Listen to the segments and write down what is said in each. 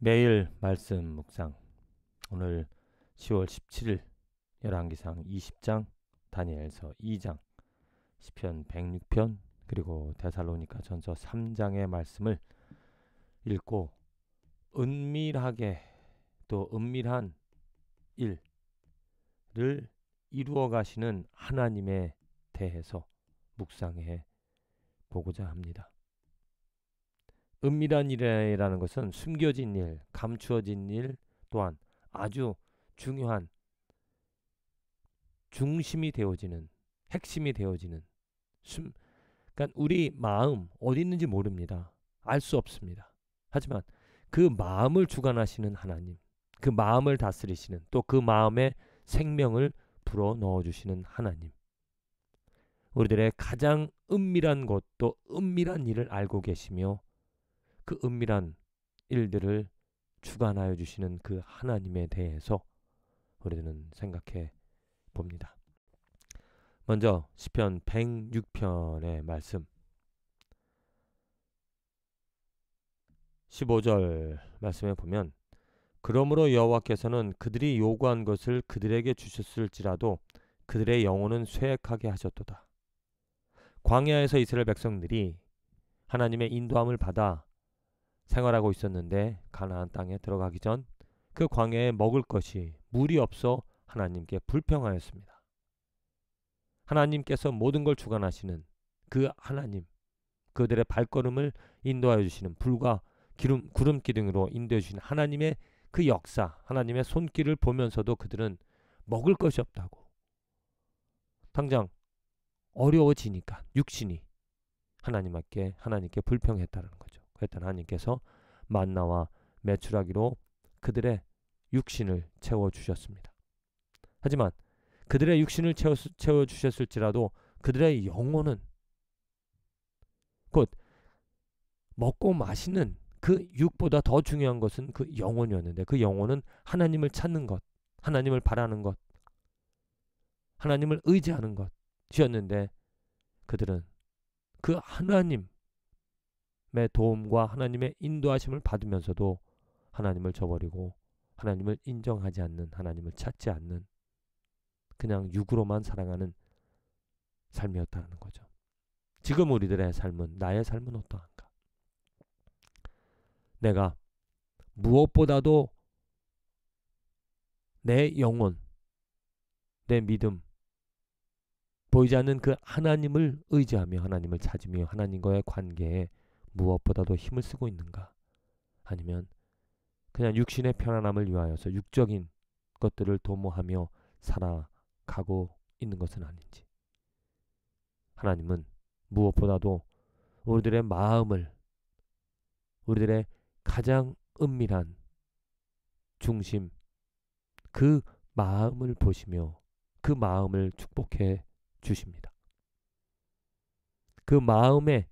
매일 말씀 묵상. 오늘 10월 17일 열왕기상 20장, 다니엘서 2장, 시편 106편, 그리고 데살로니가 전서 3장의 말씀을 읽고 은밀하게 또 은밀한 일을 이루어 가시는 하나님에 대해서 묵상해 보고자 합니다. 은밀한 일이라는 것은 숨겨진 일, 감추어진 일, 또한 아주 중요한 중심이 되어지는, 핵심이 되어지는 그러니까 우리 마음 어디 있는지 모릅니다. 알 수 없습니다. 하지만 그 마음을 주관하시는 하나님, 그 마음을 다스리시는, 또 그 마음에 생명을 불어 넣어주시는 하나님, 우리들의 가장 은밀한 것, 또 은밀한 일을 알고 계시며 그 은밀한 일들을 주관하여 주시는 그 하나님에 대해서 우리는 생각해 봅니다. 먼저 시편 106편의 말씀 15절 말씀에 보면, 그러므로 여호와께서는 그들이 요구한 것을 그들에게 주셨을지라도 그들의 영혼은 쇠약하게 하셨도다. 광야에서 이스라엘 백성들이 하나님의 인도함을 받아 생활하고 있었는데, 가나안 땅에 들어가기 전 그 광야에 먹을 것이 물이 없어 하나님께 불평하였습니다. 하나님께서 모든 걸 주관하시는 그 하나님, 그들의 발걸음을 인도하여 주시는, 불과 구름 기둥으로 인도해 주시는 하나님의 그 역사, 하나님의 손길을 보면서도 그들은 먹을 것이 없다고, 당장 어려워지니까 육신이 하나님께 불평했다는 거죠. 그랬더니 하나님께서 만나와 메추라기로 그들의 육신을 채워주셨습니다. 하지만 그들의 육신을 채워주셨을지라도 그들의 영혼은, 곧 먹고 마시는 그 육보다 더 중요한 것은 그 영혼이었는데, 그 영혼은 하나님을 찾는 것, 하나님을 바라는 것, 하나님을 의지하는 것이었는데, 그들은 그 하나님의 도움과 하나님의 인도하심을 받으면서도 하나님을 저버리고 하나님을 인정하지 않는, 하나님을 찾지 않는, 그냥 육으로만 살아가는 삶이었다는 거죠. 지금 우리들의 삶은, 나의 삶은 어떠한가? 내가 무엇보다도 내 영혼, 내 믿음, 보이지 않는 그 하나님을 의지하며 하나님을 찾으며 하나님과의 관계에 무엇보다도 힘을 쓰고 있는가? 아니면 그냥 육신의 편안함을 위하여서 육적인 것들을 도모하며 살아가고 있는 것은 아닌지. 하나님은 무엇보다도 우리들의 마음을, 우리들의 가장 은밀한 중심, 그 마음을 보시며 그 마음을 축복해 주십니다. 그 마음에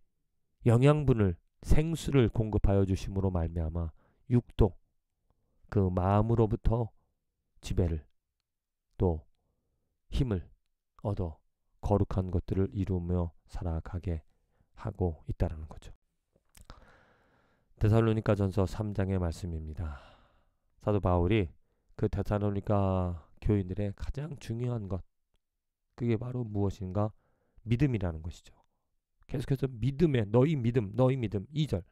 영양분을, 생수를 공급하여 주심으로 말미암아 육도 그 마음으로부터 지배를, 또 힘을 얻어 거룩한 것들을 이루며 살아가게 하고 있다는 거죠. 데살로니가 전서 3장의 말씀입니다. 사도 바울이 그 데살로니가 교인들의 가장 중요한 것, 그게 바로 무엇인가? 믿음이라는 것이죠. 계속해서 너희 믿음 2절,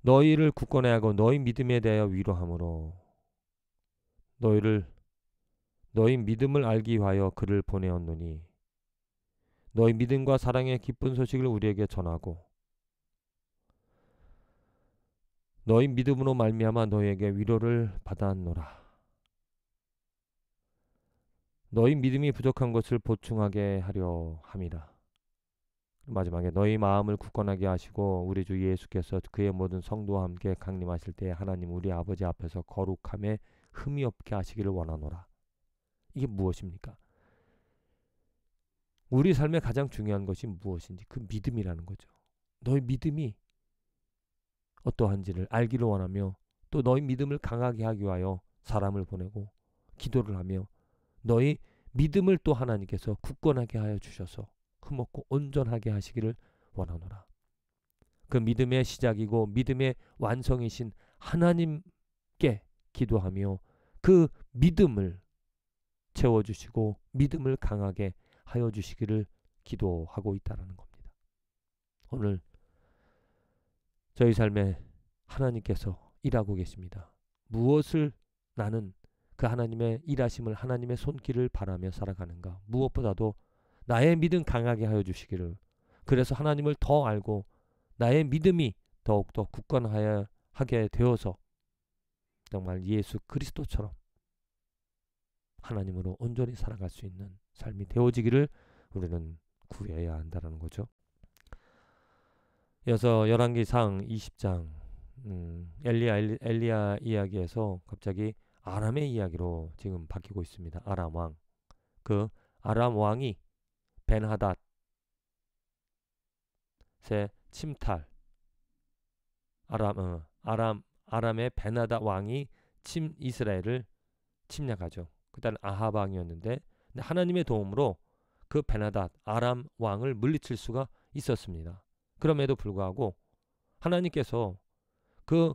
너희를 굳건해 하고 너희 믿음에 대하여 위로함으로 너희 믿음을 알기 위하여 그를 보내었노니, 너희 믿음과 사랑의 기쁜 소식을 우리에게 전하고 너희 믿음으로 말미암아 너희에게 위로를 받았노라. 너희 믿음이 부족한 것을 보충하게 하려 함이라. 마지막에 너희 마음을 굳건하게 하시고 우리 주 예수께서 그의 모든 성도와 함께 강림하실 때에 하나님 우리 아버지 앞에서 거룩함에 흠이 없게 하시기를 원하노라. 이게 무엇입니까? 우리 삶에 가장 중요한 것이 무엇인지, 그 믿음이라는 거죠. 너희 믿음이 어떠한지를 알기를 원하며, 또 너희 믿음을 강하게 하기 위하여 사람을 보내고 기도를 하며, 너희 믿음을 또 하나님께서 굳건하게 하여 주셔서 흠없고 온전하게 하시기를 원하노라. 그 믿음의 시작이고 믿음의 완성이신 하나님께 기도하며 그 믿음을 채워주시고 믿음을 강하게 하여 주시기를 기도하고 있다는 겁니다. 오늘 저희 삶에 하나님께서 일하고 계십니다. 무엇을 나는 그 하나님의 일하심을, 하나님의 손길을 바라며 살아가는가? 무엇보다도 나의 믿음 강하게 하여 주시기를, 그래서 하나님을 더 알고 나의 믿음이 더욱더 굳건하게 되어서 정말 예수 그리스도처럼 하나님으로 온전히 살아갈 수 있는 삶이 되어지기를 우리는 구해야 한다는 거죠. 이어서 열왕기상 20장 엘리야 이야기에서 갑자기 아람의 이야기로 지금 바뀌고 있습니다. 아람 왕. 그 아람 왕이 벤하닷의 침탈, 아람의 벤하닷 왕이 이스라엘을 침략하죠. 그때는 아합 왕이었는데 하나님의 도움으로 그 벤하닷 아람 왕을 물리칠 수가 있었습니다. 그럼에도 불구하고 하나님께서 그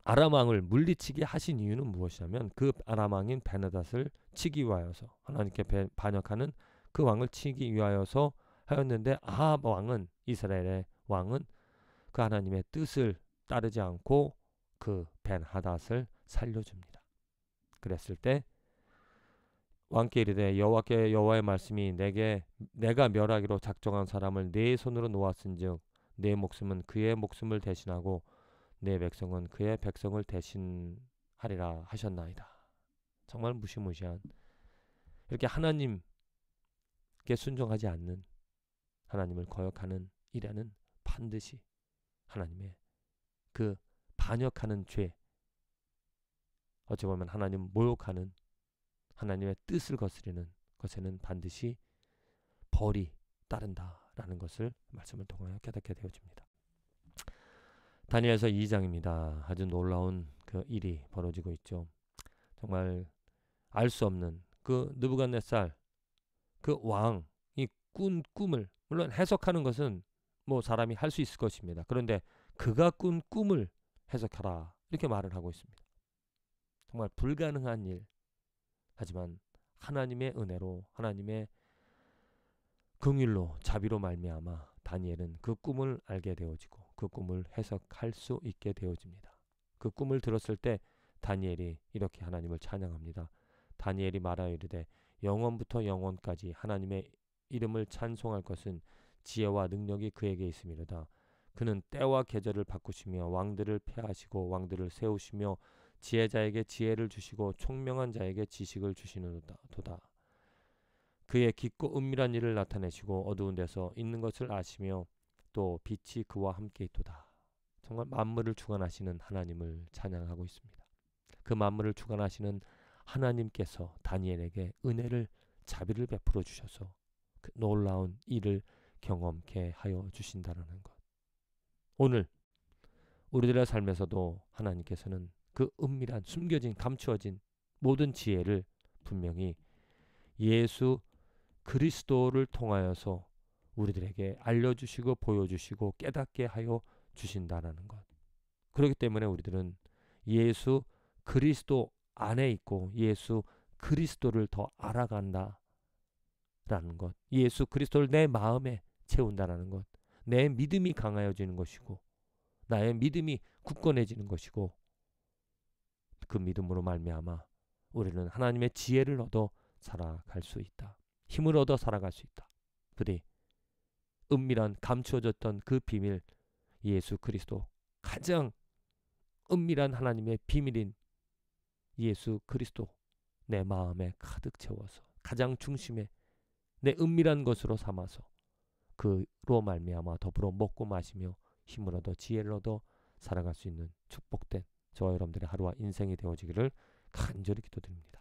아람 왕을 물리치게 하신 이유는 무엇이냐면 그 아람 왕인 벤하닷을 치기 위하여서, 하나님께 반역하는 그 왕을 치기 위하여서 하였는데, 아합 왕은, 이스라엘의 왕은 그 하나님의 뜻을 따르지 않고 그 벤하닷을 살려줍니다. 그랬을 때 왕께 이르되 여호와의 말씀이 내가 멸하기로 작정한 사람을 내 손으로 놓았은즉 내 목숨은 그의 목숨을 대신하고 내 백성은 그의 백성을 대신하리라 하셨나이다. 정말 무시무시한, 이렇게 하나님께 순종하지 않는, 하나님을 거역하는 일에는 반드시 하나님의 그 반역하는 죄, 어찌 보면 하나님 모욕하는, 하나님의 뜻을 거스리는 것에는 반드시 벌이 따른다라는 것을 말씀을 통하여 깨닫게 되어집니다. 다니엘서 2장입니다. 아주 놀라운 그 일이 벌어지고 있죠. 정말 알 수 없는 그 느부갓네살 그 왕이 꾼 꿈을, 물론 해석하는 것은 뭐 사람이 할 수 있을 것입니다. 그런데 그가 꾼 꿈을 해석하라, 이렇게 말을 하고 있습니다. 정말 불가능한 일, 하지만 하나님의 은혜로, 하나님의 긍휼로, 자비로 말미암아 다니엘은 그 꿈을 알게 되어지고 그 꿈을 해석할 수 있게 되어집니다. 그 꿈을 들었을 때 다니엘이 이렇게 하나님을 찬양합니다. 다니엘이 말하여 이르되 영원부터 영원까지 하나님의 이름을 찬송할 것은 지혜와 능력이 그에게 있음이로다. 그는 때와 계절을 바꾸시며 왕들을 폐하시고 왕들을 세우시며 지혜자에게 지혜를 주시고 총명한 자에게 지식을 주시는도다. 그의 깊고 은밀한 일을 나타내시고 어두운 데서 있는 것을 아시며 또 빛이 그와 함께 있도다. 정말 만물을 주관하시는 하나님을 찬양하고 있습니다. 그 만물을 주관하시는 하나님께서 다니엘에게 은혜를, 자비를 베풀어 주셔서 그 놀라운 일을 경험케 하여 주신다는 것. 오늘 우리들의 삶에서도 하나님께서는 그 은밀한, 숨겨진, 감추어진 모든 지혜를 분명히 예수 그리스도를 통하여서 우리들에게 알려주시고 보여주시고 깨닫게 하여 주신다는 것. 그렇기 때문에 우리들은 예수 그리스도 안에 있고 예수 그리스도를 더 알아간다라는 것, 예수 그리스도를 내 마음에 채운다라는 것, 내 믿음이 강하여지는 것이고 나의 믿음이 굳건해지는 것이고, 그 믿음으로 말미암아 우리는 하나님의 지혜를 얻어 살아갈 수 있다. 힘을 얻어 살아갈 수 있다. 부디 은밀한, 감추어졌던 그 비밀, 예수 그리스도, 가장 은밀한 하나님의 비밀인 예수 그리스도 내 마음에 가득 채워서 가장 중심에 내 은밀한 것으로 삼아서 그로 말미암아 더불어 먹고 마시며 힘을 얻어 지혜를 얻어 살아갈 수 있는 축복된 저와 여러분들의 하루와 인생이 되어지기를 간절히 기도드립니다.